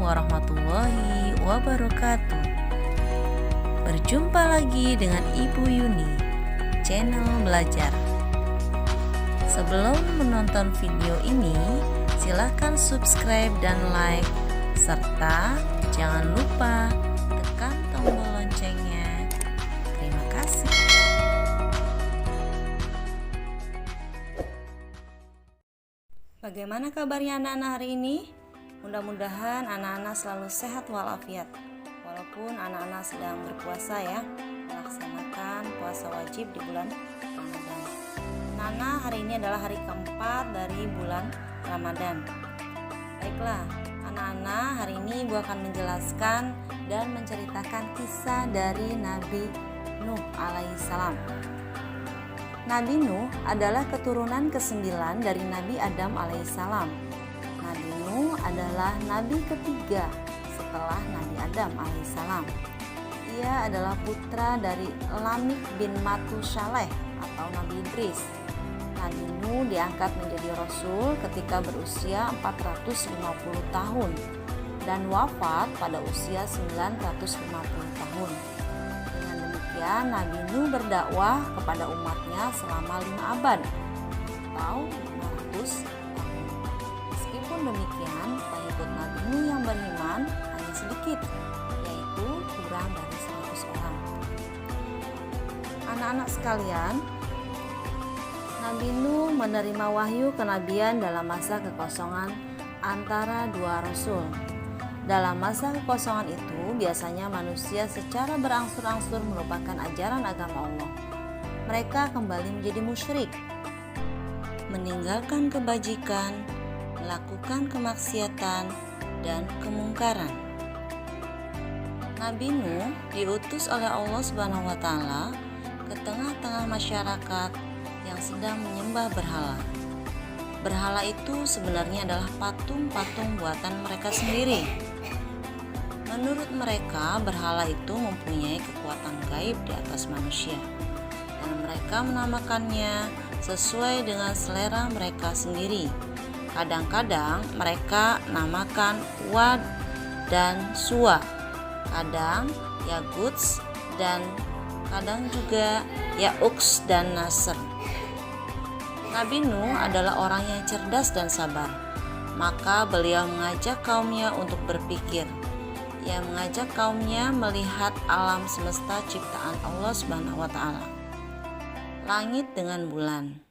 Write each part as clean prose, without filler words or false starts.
warahmatullahi wabarakatuh. Berjumpa lagi dengan Ibu Yuni, channel belajar. Sebelum menonton video ini, silakan subscribe dan like, serta jangan lupa tekan tombol loncengnya. Terima kasih. Bagaimana kabarnya anak-anak hari ini? Mudah-mudahan anak-anak selalu sehat walafiat. Walaupun anak-anak sedang berpuasa ya, melaksanakan puasa wajib di bulan Ramadan. Nana, hari ini adalah hari keempat dari bulan Ramadan. Baiklah, anak-anak, hari ini Ibu akan menjelaskan dan menceritakan kisah dari Nabi Nuh alaihissalam. Nabi Nuh adalah keturunan ke-9 dari Nabi Adam alaihissalam. Nabi Nuh adalah nabi ketiga setelah Nabi Adam alaihissalam. Ia adalah putra dari Lamik bin Matusaleh atau Nabi Idris. Nabi Nuh diangkat menjadi rasul ketika berusia 450 tahun dan wafat pada usia 950 tahun. Dengan demikian, Nabi Nuh berdakwah kepada umatnya selama 5 abad atau 500 tahun. Meskipun demikian, pengikut Nabi Nuh yang beriman hanya sedikit, yaitu kurang dari 100 orang. Anak-anak sekalian, Nabi Nuh menerima wahyu kenabian dalam masa kekosongan antara dua rasul. Dalam masa kekosongan itu, biasanya manusia secara berangsur-angsur melupakan ajaran agama Allah. Mereka kembali menjadi musyrik, meninggalkan kebajikan, melakukan kemaksiatan, dan kemungkaran. Nabi Nuh diutus oleh Allah Subhanahu wa Ta'ala ke tengah-tengah masyarakat yang sedang menyembah berhala. Berhala itu sebenarnya adalah patung-patung buatan mereka sendiri. Menurut mereka, berhala itu mempunyai kekuatan gaib di atas manusia, dan mereka menamakannya sesuai dengan selera mereka sendiri. Kadang-kadang mereka namakan Wad dan Suwa, kadang Yaguts, dan kadang juga Ya'uks dan Nasr. Nabi Nuh adalah orang yang cerdas dan sabar, maka beliau mengajak kaumnya untuk berpikir. Ia mengajak kaumnya melihat alam semesta ciptaan Allah Subhanahu wa Ta'ala. Langit dengan bulan,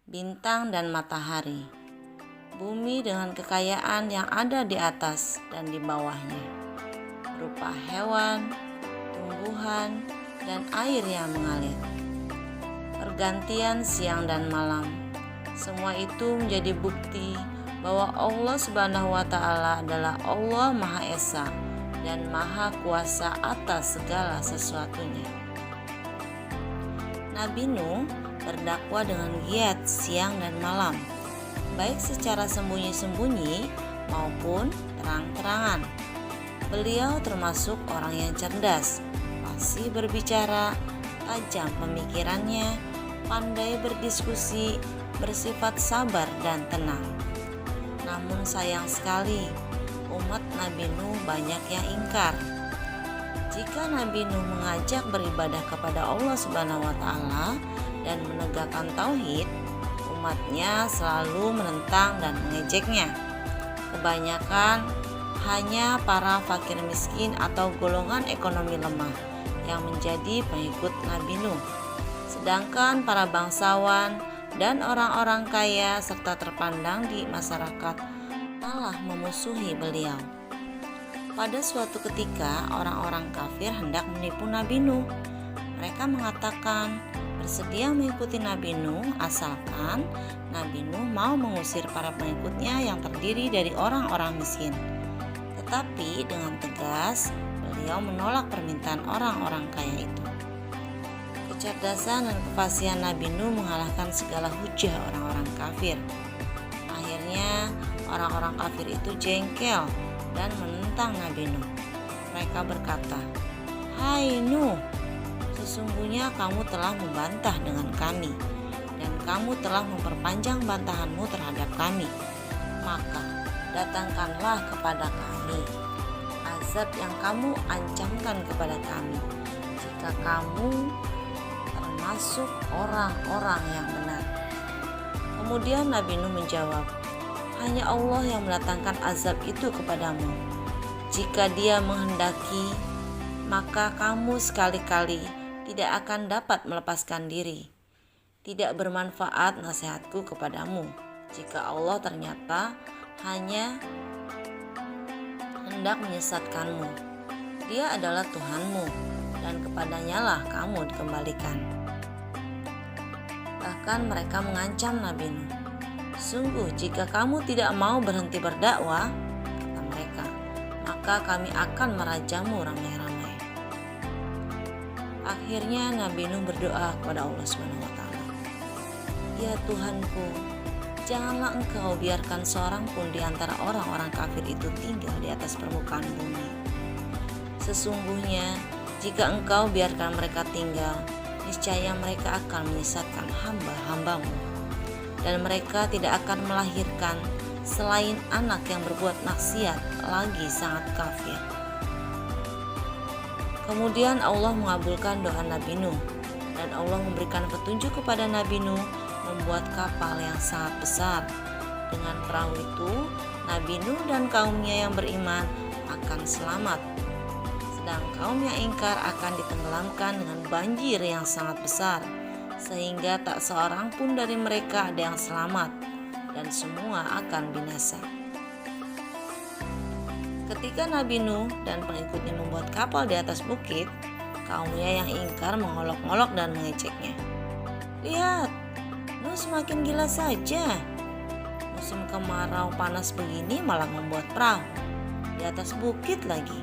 bintang dan matahari, bumi dengan kekayaan yang ada di atas dan di bawahnya, berupa hewan, tumbuhan, dan air yang mengalir. Pergantian siang dan malam, semua itu menjadi bukti bahwa Allah Subhanahu wa Ta'ala adalah Allah Maha Esa dan Maha Kuasa atas segala sesuatunya. Nabi Nuh berdakwah dengan giat siang dan malam, baik secara sembunyi-sembunyi maupun terang-terangan. Beliau termasuk orang yang cerdas, fasih berbicara, tajam pemikirannya, pandai berdiskusi, bersifat sabar dan tenang. Namun sayang sekali, umat Nabi Nuh banyak yang ingkar. Jika Nabi Nuh mengajak beribadah kepada Allah Subhanahu wa Ta'ala dan menegakkan tauhid, umatnya selalu menentang dan mengejeknya. Kebanyakan hanya para fakir miskin atau golongan ekonomi lemah yang menjadi pengikut Nabi Nuh. Sedangkan para bangsawan dan orang-orang kaya serta terpandang di masyarakat malah memusuhi beliau. Pada suatu ketika, orang-orang kafir hendak menipu Nabi Nuh. Mereka mengatakan bersedia mengikuti Nabi Nuh asalkan Nabi Nuh mau mengusir para pengikutnya yang terdiri dari orang-orang miskin. Tetapi dengan tegas, beliau menolak permintaan orang-orang kaya itu. Kecerdasan dan kefasihan Nabi Nuh mengalahkan segala hujah orang-orang kafir. Akhirnya, orang-orang kafir itu jengkel dan menentang Nabi Nuh. Mereka berkata, "Hai Nuh, sesungguhnya kamu telah membantah dengan kami, dan kamu telah memperpanjang bantahanmu terhadap kami. Maka datangkanlah kepada kami azab yang kamu ancamkan kepada kami jika kamu termasuk orang-orang yang benar. Kemudian Nabi Nuh menjawab, hanya Allah yang mendatangkan azab itu kepadamu. Jika Dia menghendaki, maka kamu sekali-kali tidak akan dapat melepaskan diri. Tidak bermanfaat nasihatku kepadamu jika Allah ternyata hanya hendak menyesatkanmu. Dia adalah Tuhanmu dan kepadanya lah kamu dikembalikan. Bahkan mereka mengancam Nabi Nuh, sungguh jika kamu tidak mau berhenti berdakwah, kata mereka, maka kami akan merajamu ramai-ramai. Akhirnya Nabi Nuh berdoa kepada Allah SWT. Ya Tuhanku, janganlah Engkau biarkan seorang pun di antara orang-orang kafir itu tinggal di atas permukaan bumi. Sesungguhnya jika Engkau biarkan mereka tinggal, niscaya mereka akan menyesatkan hamba-hambamu, dan mereka tidak akan melahirkan selain anak yang berbuat maksiat lagi sangat kafir. Kemudian Allah mengabulkan doa Nabi Nuh, dan Allah memberikan petunjuk kepada Nabi Nuh membuat kapal yang sangat besar. Dengan perahu itu, Nabi Nuh dan kaumnya yang beriman akan selamat, sedang kaum yang ingkar akan ditenggelamkan dengan banjir yang sangat besar, sehingga tak seorang pun dari mereka ada yang selamat, dan semua akan binasa. Ketika Nabi Nuh dan pengikutnya membuat kapal di atas bukit, kaumnya yang ingkar mengolok-olok dan mengejeknya. Lihat, Nuh semakin gila saja. Musim kemarau panas begini malah membuat perahu di atas bukit lagi.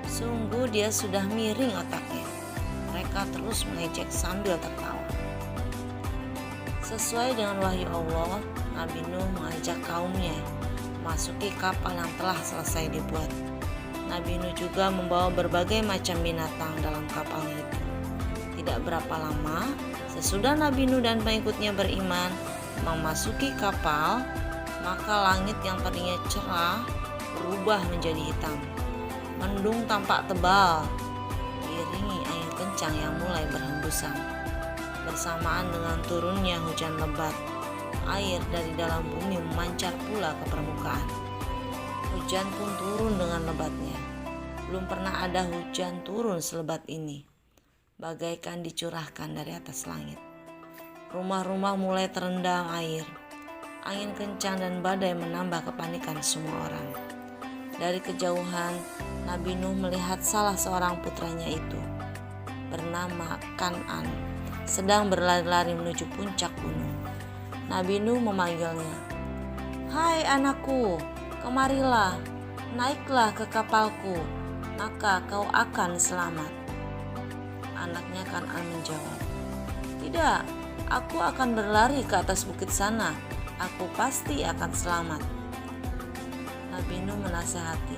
Sungguh dia sudah miring otaknya. Mereka terus mengejek sambil tertawa. Sesuai dengan wahyu Allah, Nabi Nuh mengajak kaumnya memasuki kapal yang telah selesai dibuat. Nabi Nuh juga membawa berbagai macam binatang dalam kapalnya itu. Tidak berapa lama, sesudah Nabi Nuh dan pengikutnya beriman memasuki kapal, maka langit yang tadinya cerah berubah menjadi hitam. Mendung tampak tebal, diiringi angin kencang yang mulai berhembusan. Bersamaan dengan turunnya hujan lebat, air dari dalam bumi memancar pula ke permukaan. Hujan pun turun dengan lebatnya. Belum pernah ada hujan turun selebat ini, bagaikan dicurahkan dari atas langit. Rumah-rumah mulai terendam air. Angin kencang dan badai menambah kepanikan semua orang. Dari kejauhan, Nabi Nuh melihat salah seorang putranya itu, bernama Kan'an, sedang berlari-lari menuju puncak gunung. Nabi Nuh memanggilnya, "Hai anakku, kemarilah, naiklah ke kapalku, maka kau akan selamat." Anaknya Kan'an menjawab, "Tidak, aku akan berlari ke atas bukit sana, aku pasti akan selamat." Nabi Nuh menasihati,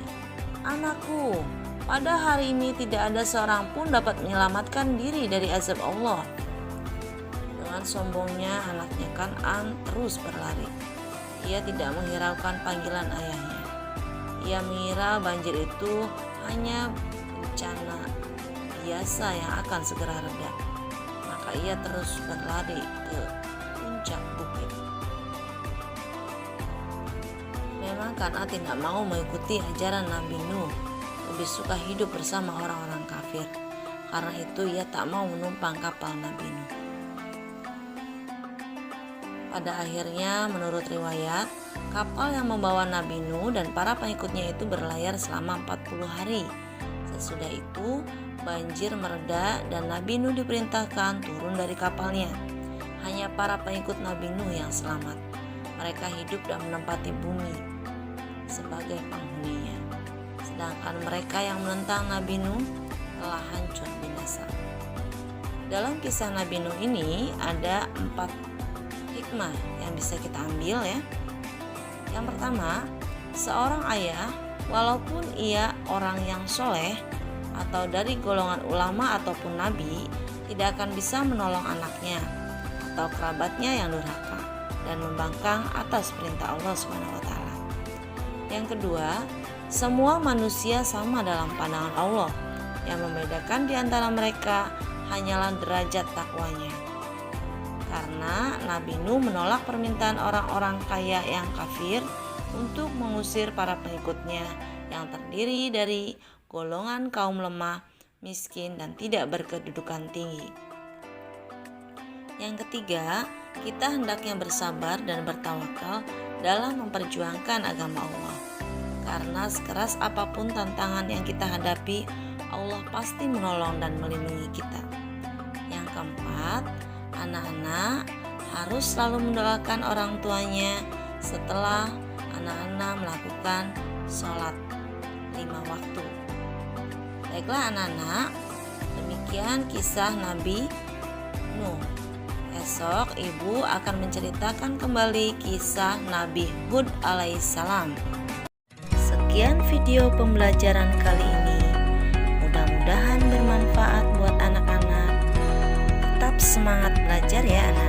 "Anakku, pada hari ini tidak ada seorang pun dapat menyelamatkan diri dari azab Allah." Dengan sombongnya anaknya Kan'an terus berlari. Ia tidak menghiraukan panggilan ayahnya. Ia mengira banjir itu hanya bencana biasa yang akan segera reda. Maka ia terus berlari ke puncak bukit. Memang Kan'an tidak mau mengikuti ajaran Nabi Nuh, lebih suka hidup bersama orang-orang kafir. Karena itu ia tak mau menumpang kapal Nabi Nuh. Pada akhirnya, menurut riwayat, kapal yang membawa Nabi Nuh dan para pengikutnya itu berlayar selama 40 hari. Sesudah itu, banjir mereda dan Nabi Nuh diperintahkan turun dari kapalnya. Hanya para pengikut Nabi Nuh yang selamat. Mereka hidup dan menempati bumi sebagai penghuninya. Sedangkan mereka yang menentang Nabi Nuh telah hancur binasa. Dalam kisah Nabi Nuh ini ada 4 hikmah yang bisa kita ambil ya. Yang pertama, seorang ayah walaupun ia orang yang soleh atau dari golongan ulama ataupun nabi tidak akan bisa menolong anaknya atau kerabatnya yang durhaka dan membangkang atas perintah Allah SWT. Yang kedua, semua manusia sama dalam pandangan Allah. Yang membedakan di antara mereka hanyalah derajat takwanya. Karena Nabi Nuh menolak permintaan orang-orang kaya yang kafir untuk mengusir para pengikutnya yang terdiri dari golongan kaum lemah, miskin, dan tidak berkedudukan tinggi. Yang ketiga, kita hendaknya bersabar dan bertawakal dalam memperjuangkan agama Allah. Karena sekeras apapun tantangan yang kita hadapi, Allah pasti menolong dan melindungi kita. Yang keempat, anak-anak harus selalu mendoakan orang tuanya setelah anak-anak melakukan sholat 5 waktu. Baiklah anak-anak, demikian kisah Nabi Nuh. Esok ibu akan menceritakan kembali kisah Nabi Hud alaihissalam. Sekian video pembelajaran kali ini. Mudah-mudahan bermanfaat buat anak-anak. Tetap semangat belajar ya anak.